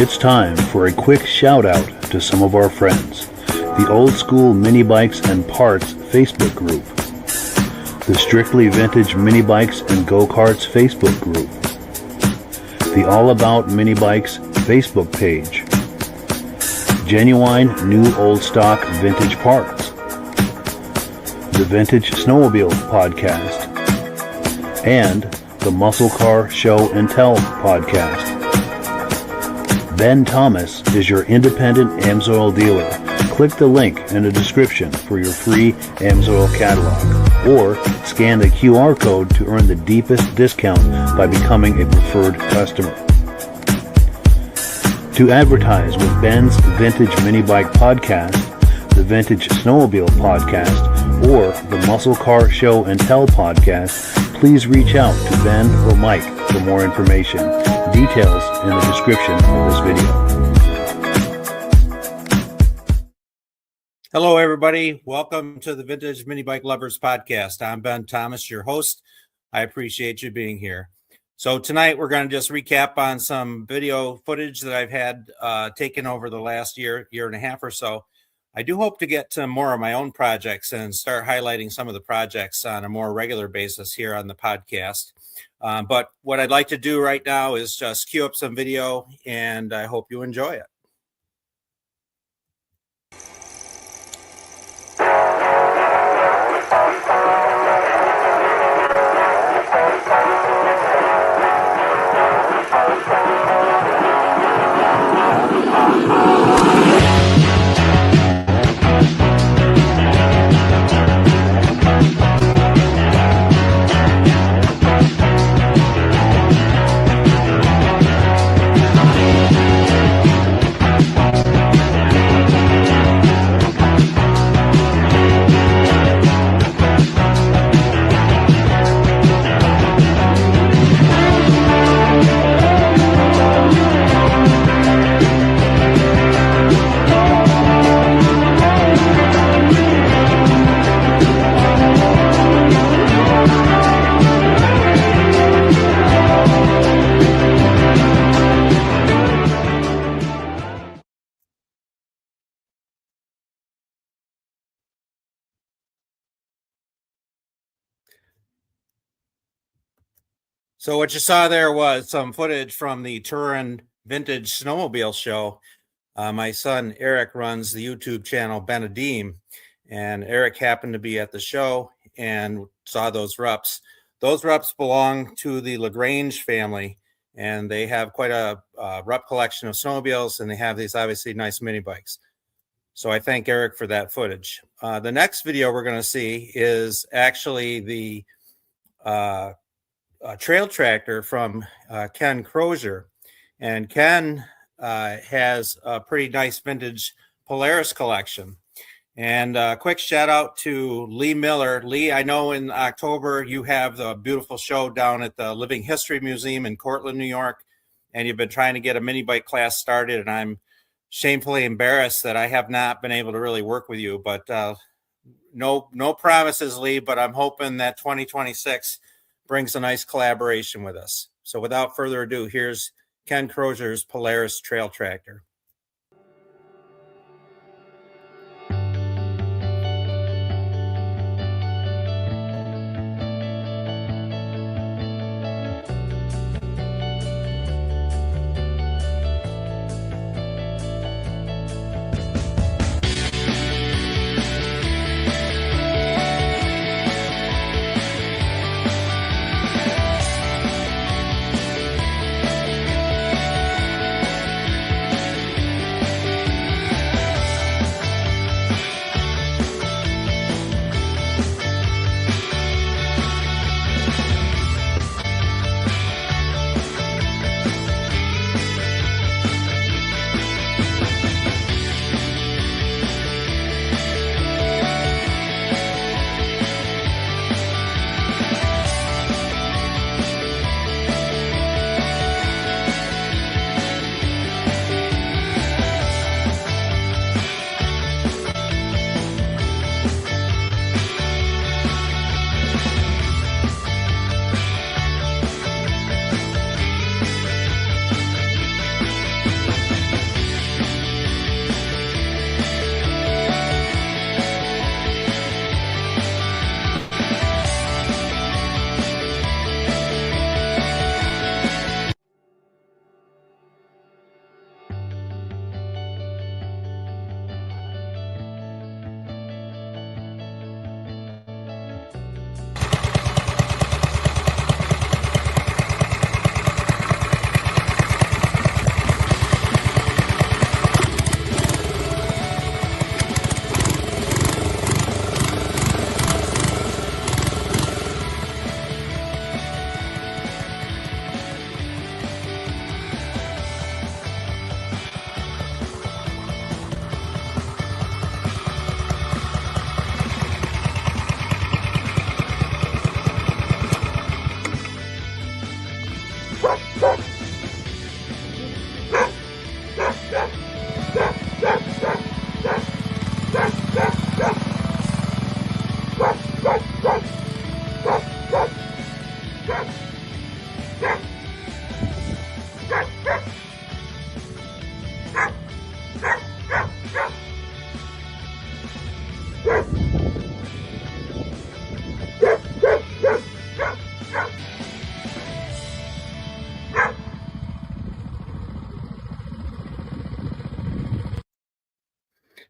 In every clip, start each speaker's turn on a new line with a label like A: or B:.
A: It's time for a quick shout out to some of our friends. The Old School Mini Bikes and Parts Facebook group. The Strictly Vintage Mini Bikes and Go-Karts Facebook group. The All About Mini Bikes Facebook page. Genuine New Old Stock Vintage Parts. The Vintage Snowmobile Podcast. And the Muscle Car Show and Tell Podcast. Ben Thomas is your independent AMSOIL dealer. Click the link in the description for your free AMSOIL catalog, or scan the QR code to earn the deepest discount by becoming a preferred customer. To advertise with Ben's Vintage Mini Bike Podcast, the Vintage Snowmobile Podcast, or the Muscle Car Show and Tell Podcast, please reach out to Ben or Mike for more information. Details in the description of this video.
B: Hello, everybody. Welcome to the Vintage Mini Bike Lovers Podcast. I'm Ben Thomas, your host. I appreciate you being here. So tonight we're going to just recap on some video footage that I've had taken over the last year and a half or so. I do hope to get to more of my own projects and start highlighting some of the projects on a more regular basis here on the podcast. But what I'd like to do right now is just cue up some video, and I hope you enjoy it. So what you saw there was some footage from the Turin Vintage Snowmobile Show. My son Eric runs the YouTube channel Benadim, and Eric happened to be at the show and saw those Rups. Those Rups belong to the LaGrange family, and they have quite a Rup collection of snowmobiles, and they have these obviously nice mini bikes. So I thank Eric for that footage. The next video we're going to see is actually the trail tractor from Ken Crozier, and Ken has a pretty nice vintage Polaris collection. And a quick shout out to Lee Miller. Lee, I know in October you have the beautiful show down at the Living History Museum in Cortland, New York, and you've been trying to get a mini bike class started, and I'm shamefully embarrassed that I have not been able to really work with you, but no promises, Lee, but I'm hoping that 2026 brings a nice collaboration with us. So without further ado, here's Ken Crozier's Polaris Trail Tractor.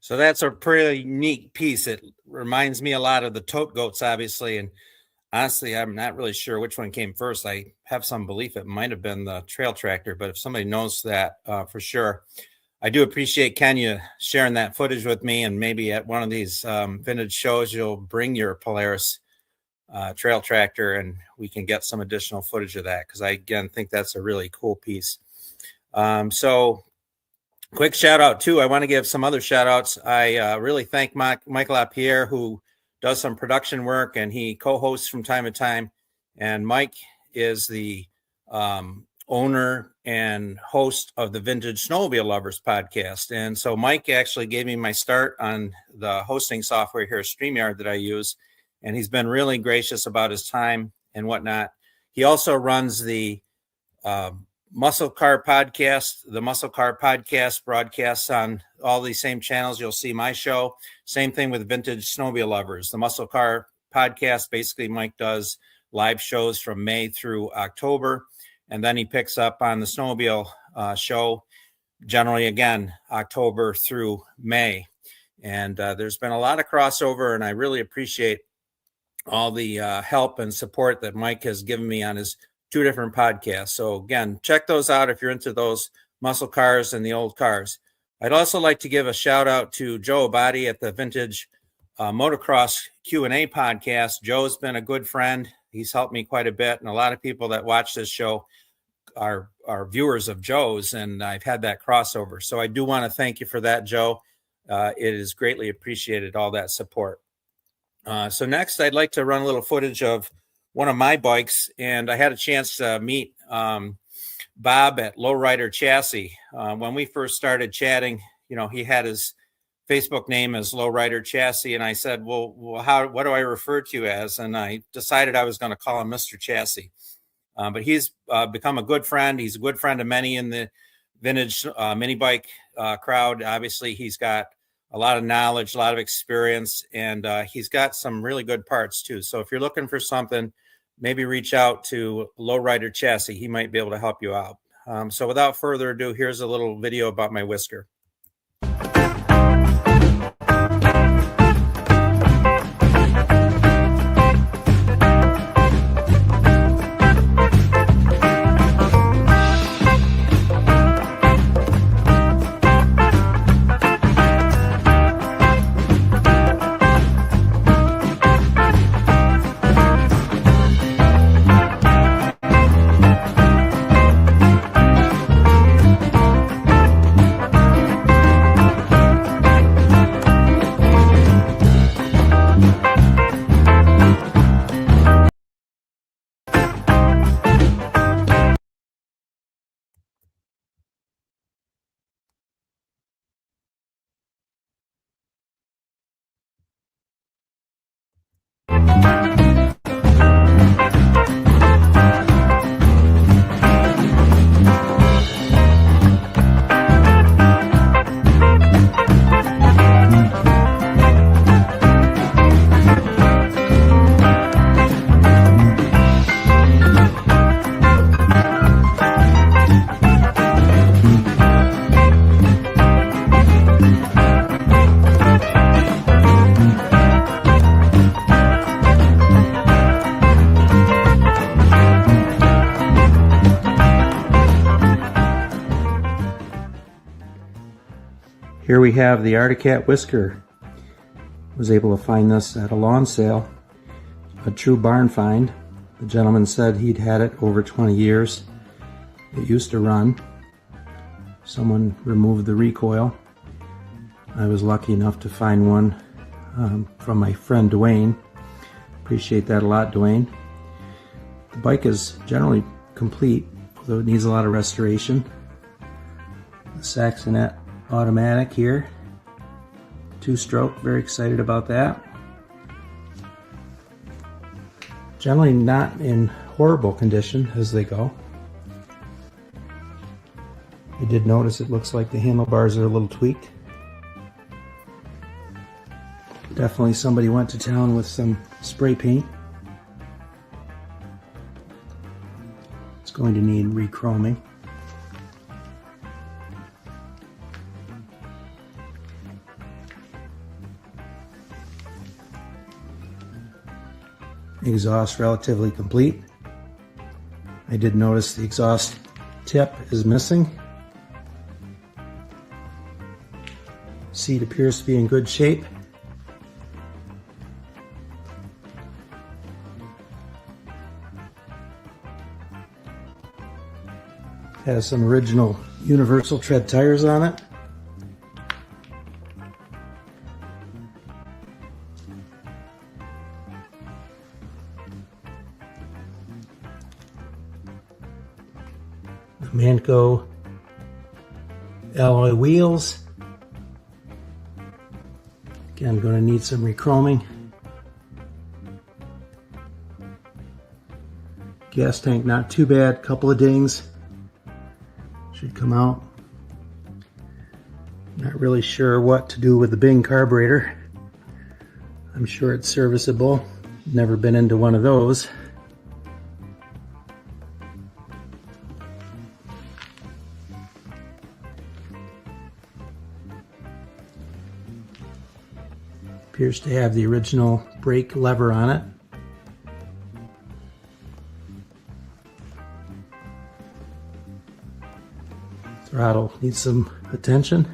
B: So that's a pretty neat piece. It reminds me a lot of the Tote Goats, obviously. And honestly, I'm not really sure which one came first. I have some belief it might have been the Trail Tractor, but if somebody knows that for sure, I do appreciate Ken you sharing that footage with me. And maybe at one of these vintage shows, you'll bring your Polaris Trail Tractor and we can get some additional footage of that, because I, again, think that's a really cool piece. So quick shout out too. I want to give some other shout outs. I really thank Michael Lapierre, who does some production work and he co-hosts from time to time. And Mike is the owner and host of the Vintage Snowmobile Lovers podcast. And so Mike actually gave me my start on the hosting software here at StreamYard that I use. And he's been really gracious about his time and whatnot. He also runs the Muscle Car podcast. The Muscle Car podcast broadcasts on all these same channels. You'll see my show. Same thing with Vintage Snowmobile Lovers. The Muscle Car podcast, basically Mike does live shows from May through October. And then he picks up on the snowmobile show, generally, again, October through May. And there's been a lot of crossover, and I really appreciate all the help and support that Mike has given me on his 2 different podcasts. So again, check those out if you're into those muscle cars and the old cars. I'd also like to give a shout out to Joe Abadi at the Vintage Motocross Q&A podcast. Joe's been a good friend. He's helped me quite a bit. And a lot of people that watch this show are viewers of Joe's, and I've had that crossover. So I do want to thank you for that, Joe. It is greatly appreciated, all that support. So next, I'd like to run a little footage of one of my bikes, and I had a chance to meet Bob at Lowrider Chassis. When we first started chatting, he had his Facebook name as Lowrider Chassis, and I said, well, what do I refer to you as? And I decided I was going to call him Mr. Chassis. But he's become a good friend. He's a good friend of many in the vintage mini bike crowd. Obviously, he's got a lot of knowledge, a lot of experience, and he's got some really good parts too. So if you're looking for something, maybe reach out to Lowrider Chassis. He might be able to help you out. So without further ado, here's a little video about my whisker. Here we have the Arctic Cat whisker. Was able to find this at a lawn sale. A true barn find. The gentleman said he'd had it over 20 years. It used to run. Someone removed the recoil. I was lucky enough to find one from my friend Dwayne. Appreciate that a lot, Dwayne. The bike is generally complete, although it needs a lot of restoration. The Saxonet automatic here, 2-stroke, very excited about that. Generally not in horrible condition as they go. I did notice it looks like the handlebars are a little tweaked. Definitely somebody went to town with some spray paint. It's going to need re-chroming.
C: exhaust relatively complete. I did notice the exhaust tip is missing. Seat appears to be in good shape. Has some original universal tread tires on it. The Manco alloy wheels. Again, going to need some rechroming. Gas tank not too bad, couple of dings. Should come out. Not really sure what to do with the Bing carburetor. I'm sure it's serviceable. Never been into one of those. Appears to have the original brake lever on it. Throttle needs some attention.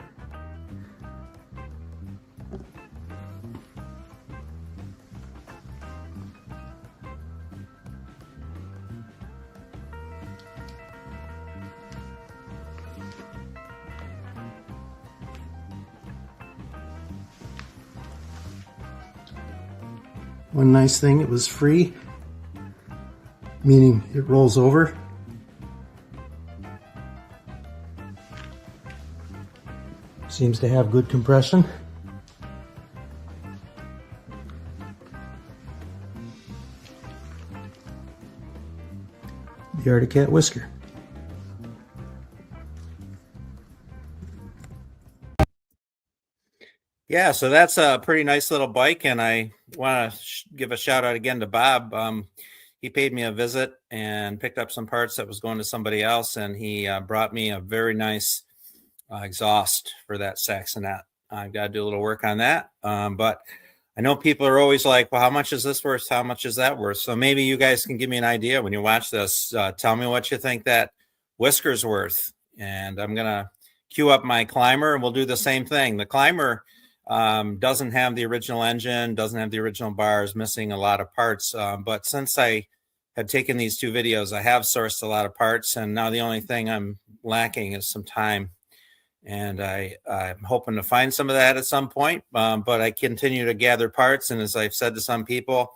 C: One nice thing, it was free, meaning it rolls over. Seems to have good compression. The Arctic Cat whisker.
B: Yeah, so that's a pretty nice little bike, and I want to give a shout out again to Bob. He paid me a visit and picked up some parts that was going to somebody else, and he brought me a very nice exhaust for that Saxonet. I've got to do a little work on that, but I know people are always like, well, how much is this worth? How much is that worth? So maybe you guys can give me an idea when you watch this. Tell me what you think that whisker's worth, and I'm going to queue up my Climber, and we'll do the same thing. The Climber doesn't have the original engine, doesn't have the original bars, missing a lot of parts. But since I had taken these two videos, I have sourced a lot of parts, and now the only thing I'm lacking is some time. And I'm hoping to find some of that at some point, but I continue to gather parts. And as I've said to some people,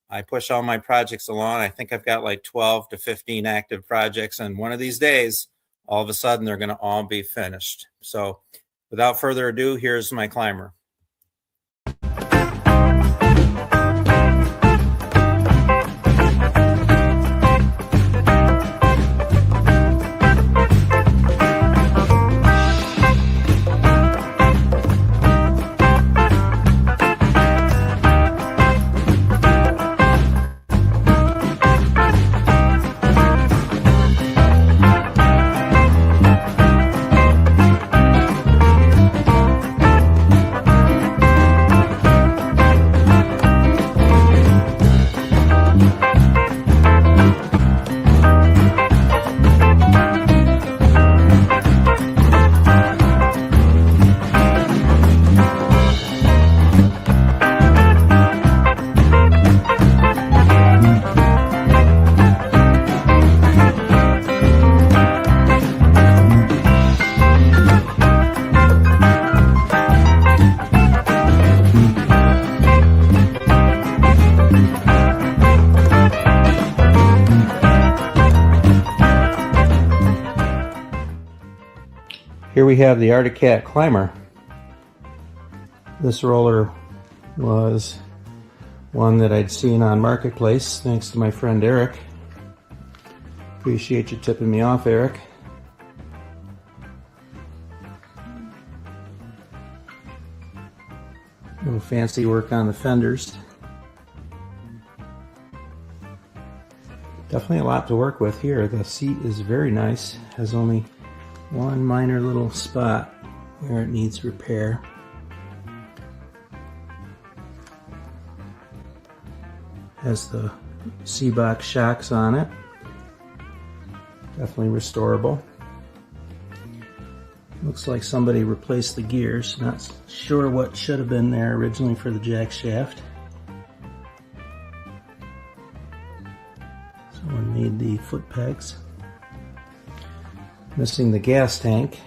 B: I push all my projects along. I think I've got like 12 to 15 active projects, and one of these days, all of a sudden, they're going to all be finished. So without further ado, here's my Climber. Here we have the Arctic Cat Climber. This roller was one that I'd seen on Marketplace, thanks to my friend Eric. Appreciate you tipping me off, Eric. A little fancy work on the fenders. Definitely a lot to work with here. The seat is very nice, has only one minor little spot where it needs repair.
C: Has the C-Box shocks on it. Definitely restorable. Looks like somebody replaced the gears. Not sure what should have been there originally for the jack shaft. Someone made the foot pegs. Missing the gas tank.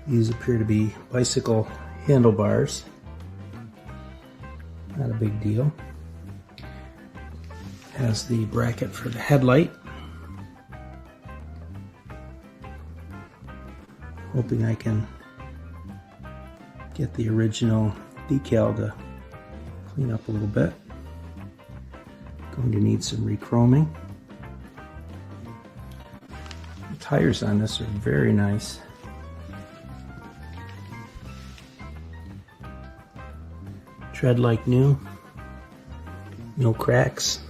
C: These appear to be bicycle handlebars. Not a big deal. Has the bracket for the headlight. Hoping I can get the original decal to clean up a little bit. Going to need some rechroming. The tires on this are very nice. Tread like new. No cracks.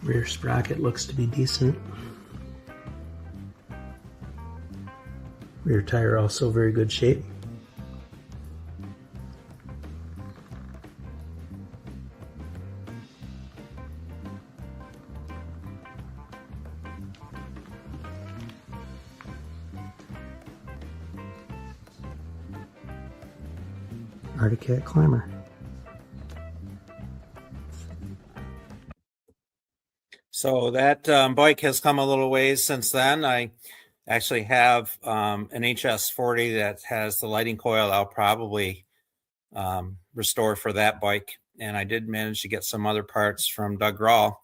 C: Rear sprocket looks to be decent. Rear tire also very good shape. Arctic Cat Climber.
B: So that bike has come a little ways since then. I actually have an HS40 that has the lighting coil. I'll probably restore for that bike. And I did manage to get some other parts from Doug Rawl.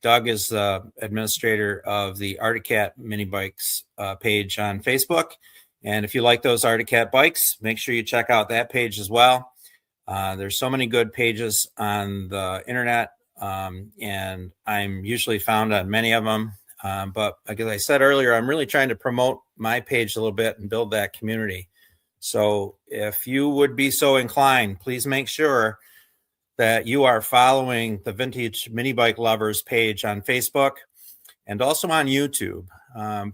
B: Doug is the administrator of the Arctic Cat Mini Bikes page on Facebook. And if you like those Arctic Cat bikes, make sure you check out that page as well. There's so many good pages on the internet. And I'm usually found on many of them. But like I said earlier, I'm really trying to promote my page a little bit and build that community. So if you would be so inclined, please make sure that you are following the Vintage Mini Bike Lovers page on Facebook and also on YouTube.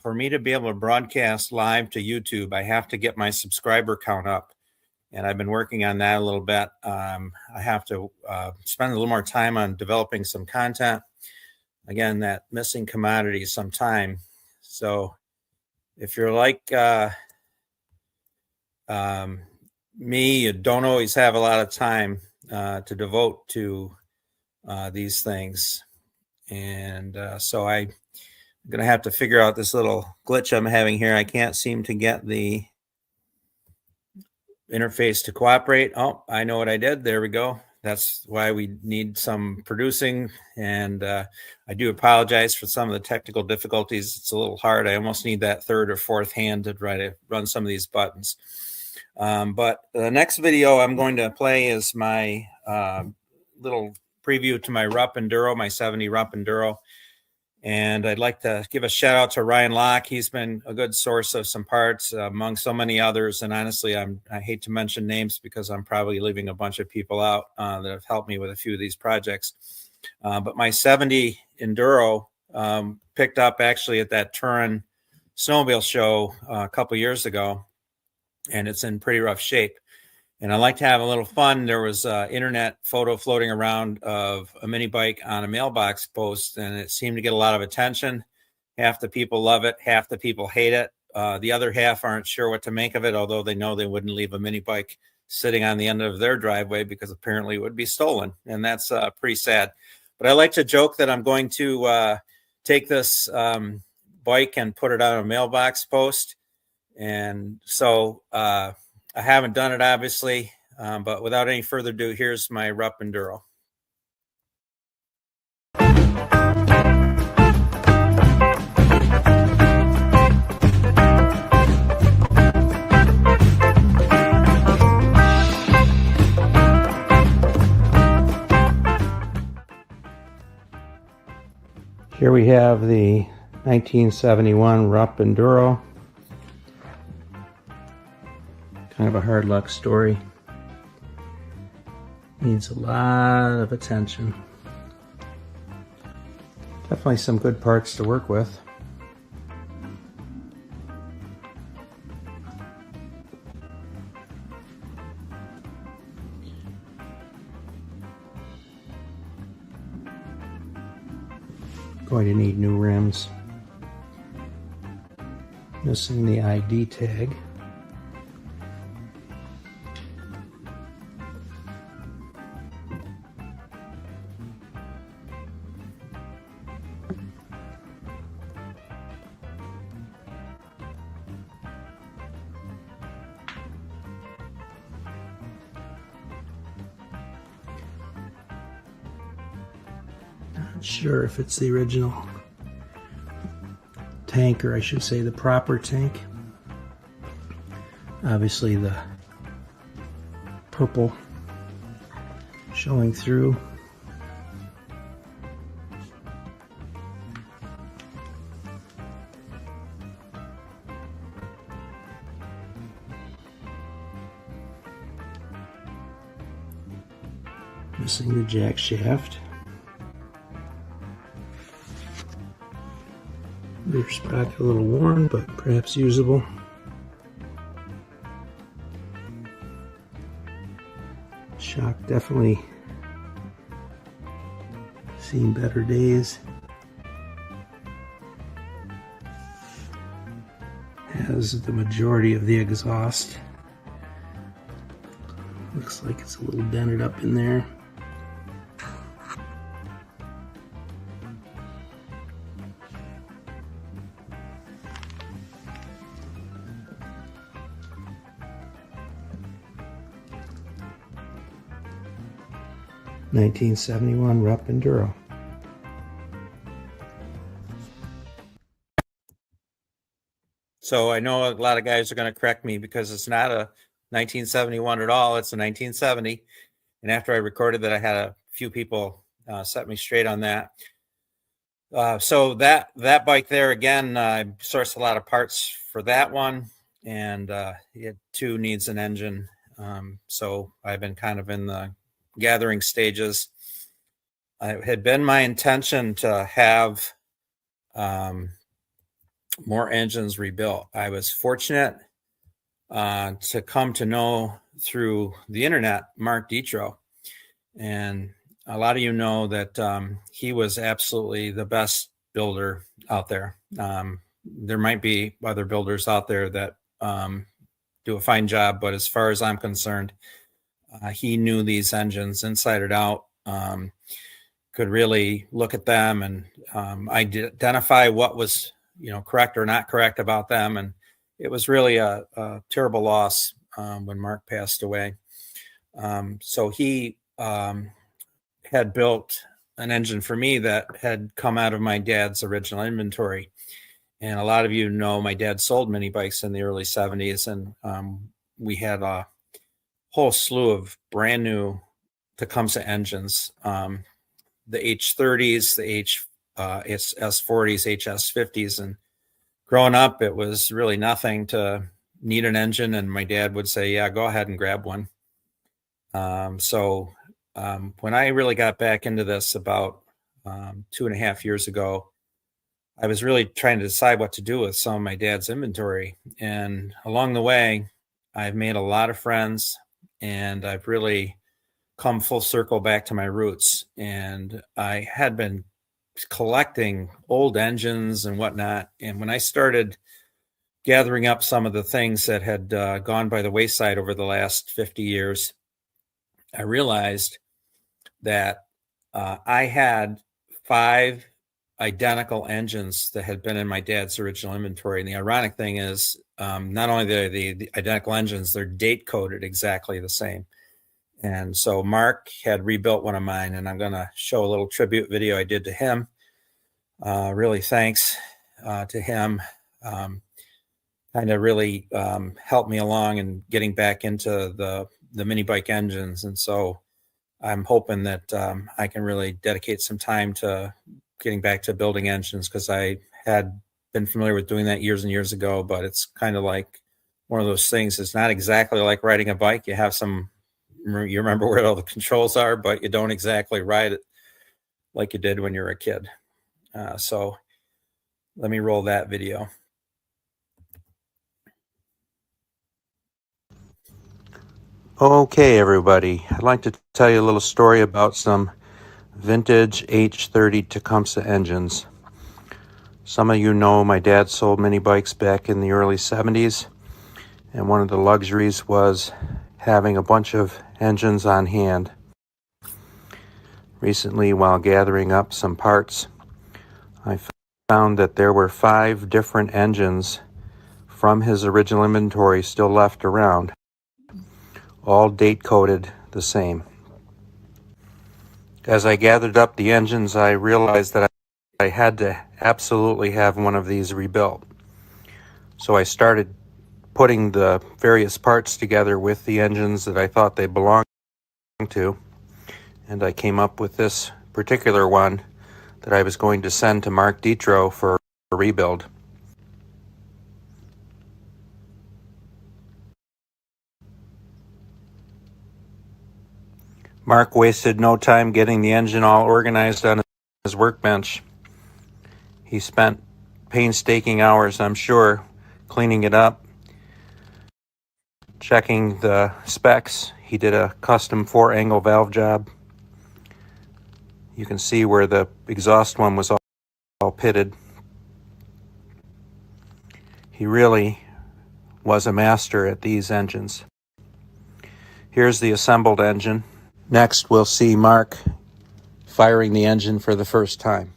B: For me to be able to broadcast live to YouTube, I have to get my subscriber count up. And I've been working on that a little bit. I have to spend a little more time on developing some content. Again, that missing commodity some time. So if you're like me, you don't always have a lot of time to devote to these things. And so I'm going to have to figure out this little glitch I'm having here. I can't seem to get the interface to cooperate. Oh, I know what I did. There we go. That's why we need some producing. And I do apologize for some of the technical difficulties. It's a little hard. I almost need that third or fourth hand to try to run some of these buttons. But the next video I'm going to play is my little preview to my Rupp Enduro, my 70 Rupp Enduro. And I'd like to give a shout out to Ryan Locke. He's been a good source of some parts among so many others. And honestly, I hate to mention names because I'm probably leaving a bunch of people out that have helped me with a few of these projects. But my 70 Enduro picked up actually at that Turin snowmobile show a couple years ago. And it's in pretty rough shape. And I like to have a little fun. There was an internet photo floating around of a mini bike on a mailbox post, and it seemed to get a lot of attention. Half the people love it. Half the people hate it. The other half aren't sure what to make of it, although they know they wouldn't leave a mini bike sitting on the end of their driveway because apparently it would be stolen. And that's pretty sad. But I like to joke that I'm going to take this bike and put it on a mailbox post. And so I haven't done it, obviously, but without any further ado, here's my Rupp Enduro.
C: Here we have the 1971 Rupp Enduro. Kind of a hard luck story. Needs a lot of attention. Definitely some good parts to work with. Going to need new rims. Missing the ID tag. Not sure if it's the original tank, or I should say the proper tank. Obviously the purple showing through. Missing the jack shaft. Rear sprocket a little worn, but perhaps usable. Shock definitely seen better days. Has the majority of the exhaust. Looks like it's a little dented up in there. (1971) Rupp Enduro.
B: So I know a lot of guys are going to correct me because it's not a 1971 at all. It's a 1970. And after I recorded that, I had a few people set me straight on that. So that bike there, again, I sourced a lot of parts for that one. And it too needs an engine. So I've been kind of in the gathering stages. It had been my intention to have more engines rebuilt. I was fortunate to come to know through the internet Mark Detro, and a lot of you know that he was absolutely the best builder out there. There might be other builders out there that do a fine job, but as far as I'm concerned, he knew these engines inside and out, could really look at them and identify what was, correct or not correct about them. And it was really a terrible loss when Mark passed away. So he had built an engine for me that had come out of my dad's original inventory. And a lot of you know my dad sold mini bikes in the early 70s, and we had a whole slew of brand new Tecumseh engines, the H30s, the S40s, HS50s. And growing up, it was really nothing to need an engine. And my dad would say, yeah, go ahead and grab one. So when I really got back into this about 2.5 years ago, I was really trying to decide what to do with some of my dad's inventory. And along the way, I've made a lot of friends, and I've really come full circle back to my roots. And I had been collecting old engines and whatnot. And when I started gathering up some of the things that had gone by the wayside over the last 50 years, I realized that I had 5 identical engines that had been in my dad's original inventory. And the ironic thing is, not only the identical engines, they're date coded exactly the same. And so Mark had rebuilt one of mine, and I'm going to show a little tribute video I did to him. Really thanks to him. Kind of really helped me along in getting back into the mini bike engines. And so I'm hoping that I can really dedicate some time to getting back to building engines, because I had been familiar with doing that years and years ago, but it's kind of like one of those things. It's not exactly like riding a bike. You have some, you remember where all the controls are, but you don't exactly ride it like you did when you were a kid. So let me roll that video.
D: Okay, everybody. I'd like to tell you a little story about some vintage H30 Tecumseh engines. Some of you know my dad sold mini bikes back in the early 70s, and one of the luxuries was having a bunch of engines on hand. Recently, while gathering up some parts, I found that there were 5 different engines from his original inventory still left around, all date-coded the same. As I gathered up the engines, I realized that I had to absolutely have one of these rebuilt. So I started putting the various parts together with the engines that I thought they belonged to, and I came up with this particular one that I was going to send to Mark Detro for a rebuild. Mark wasted no time getting the engine all organized on his workbench. He spent painstaking hours, I'm sure, cleaning it up, checking the specs. He did a custom 4-angle valve job. You can see where the exhaust one was all pitted. He really was a master at these engines. Here's the assembled engine. Next, we'll see Mark firing the engine for the first time.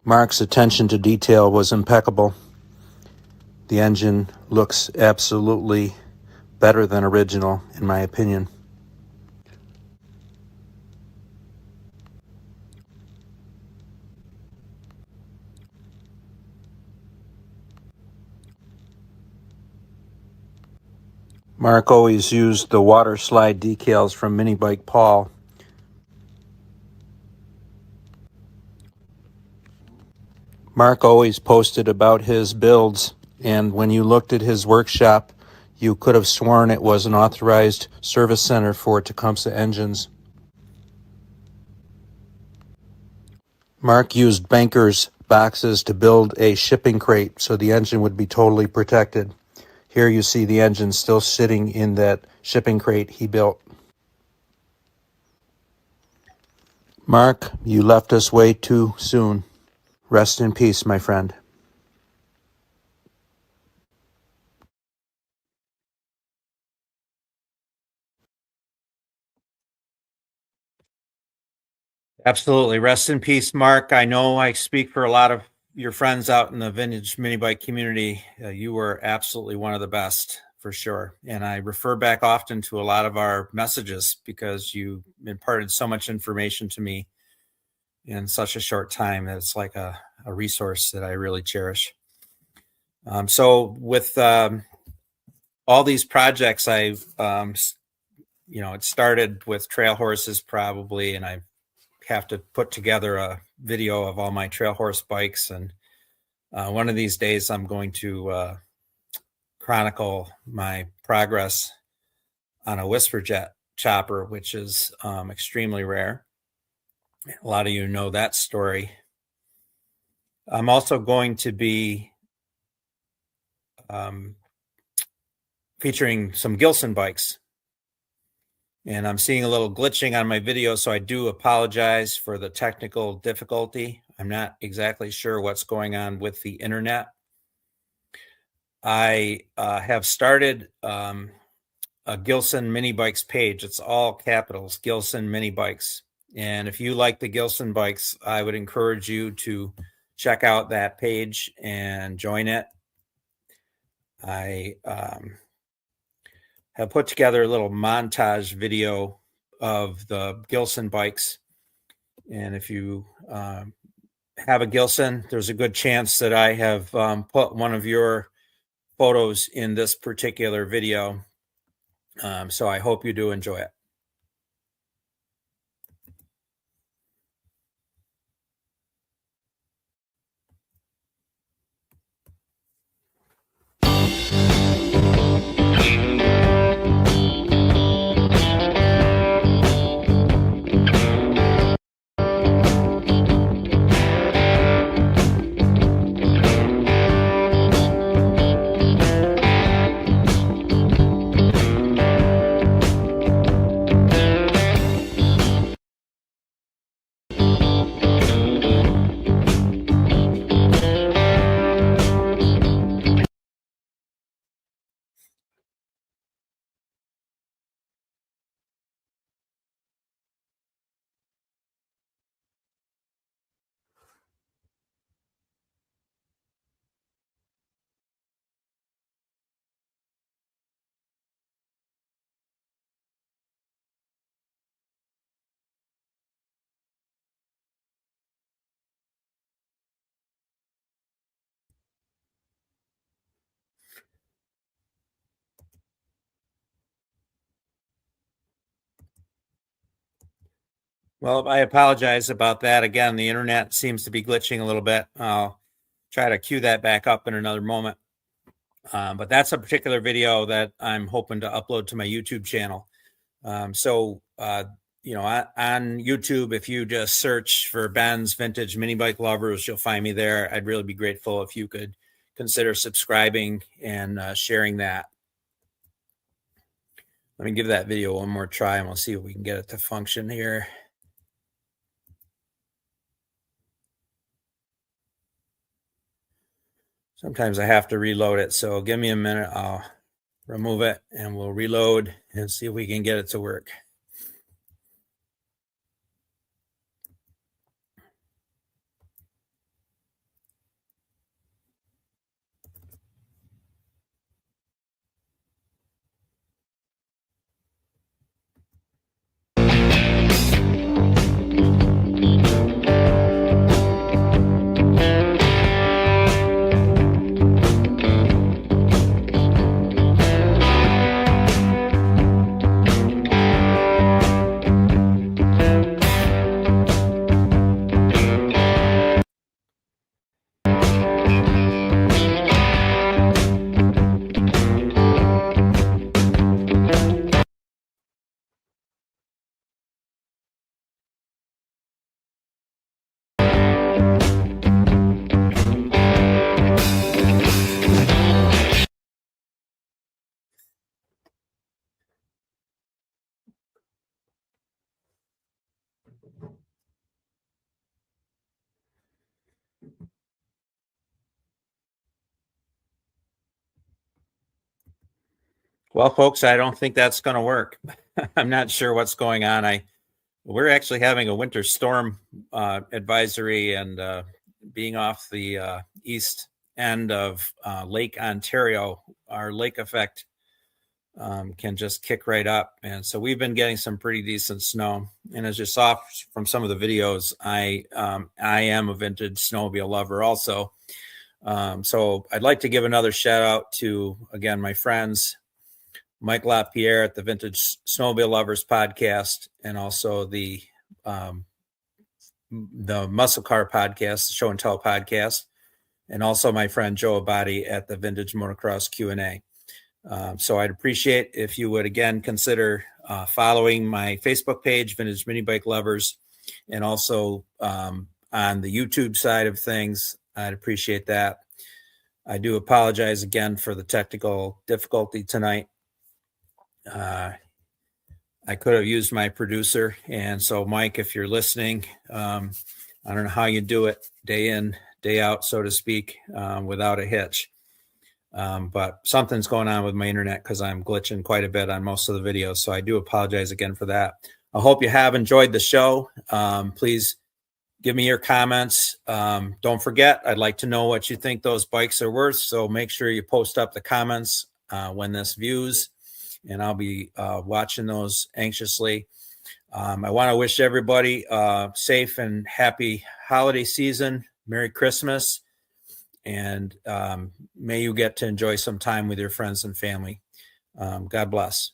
D: Mark's attention to detail was impeccable. The engine looks absolutely better than original, in my opinion. Mark always used the water slide decals from Mini Bike Paul. Mark always posted about his builds, and when you looked at his workshop, you could have sworn it was an authorized service center for Tecumseh engines. Mark used Banker's boxes to build a shipping crate so the engine would be totally protected. Here you see the engine still sitting in that shipping crate he built. Mark, you left us way too soon. Rest in peace, my friend.
B: Absolutely. Rest in peace, Mark. I know I speak for a lot of your friends out in the vintage mini bike community. You were absolutely one of the best, for sure. And I refer back often to a lot of our messages because you imparted so much information to me in such a short time that it's like a resource that I really cherish. So with all these projects, I've, it started with trail horses probably, and I have to put together a video of all my trail horse bikes. And one of these days I'm going to chronicle my progress on a Whisper Jet chopper, which is extremely rare. A lot of you know that story. I'm also going to be featuring some Gilson bikes. And I'm seeing a little glitching on my video, so I do apologize for the technical difficulty. I'm not exactly sure what's going on with the internet. I have started a Gilson Mini Bikes page. It's all capitals, Gilson Mini Bikes. And if you like the Gilson bikes, I would encourage you to check out that page and join it. I have put together a little montage video of the Gilson bikes. And if you have a Gilson, there's a good chance that I have put one of your photos in this particular video. So I hope you do enjoy it. Well, I apologize about that. Again, the internet seems to be glitching a little bit. I'll try to cue that back up in another moment. But that's a particular video that I'm hoping to upload to my YouTube channel. You know, on YouTube, if you just search for Ben's Vintage Mini Bike Lovers, you'll find me there. I'd really be grateful if you could consider subscribing and sharing that. Let me give that video one more try and we'll see if we can get it to function here. Sometimes I have to reload it, so give me a minute. I'll remove it and we'll reload and see if we can get it to work. Well, folks, I don't think that's going to work. I'm not sure what's going on. We're actually having a winter storm advisory, and being off the east end of Lake Ontario, our lake effect can just kick right up. And so we've been getting some pretty decent snow. And as you saw from some of the videos, I am a vintage snowmobile lover also. So I'd like to give another shout out to, again, my friends, Mike LaPierre at the Vintage Snowmobile Lovers podcast, and also the Muscle Car podcast, the Show and Tell podcast, and also my friend Joe Abadi at the Vintage Motocross Q&A. So I'd appreciate if you would again consider following my Facebook page, Vintage Mini Bike Lovers, and also on the YouTube side of things. I'd appreciate that. I do apologize again for the technical difficulty tonight. I could have used my producer. And so, Mike, if you're listening, I don't know how you do it day in, day out, so to speak, without a hitch. But something's going on with my internet because I'm glitching quite a bit on most of the videos. So I do apologize again for that. I hope you have enjoyed the show. Please give me your comments. Don't forget, I'd like to know what you think those bikes are worth. So make sure you post up the comments when this views, and I'll be watching those anxiously. I want to wish everybody a safe and happy holiday season. Merry Christmas. And may you get to enjoy some time with your friends and family. God bless.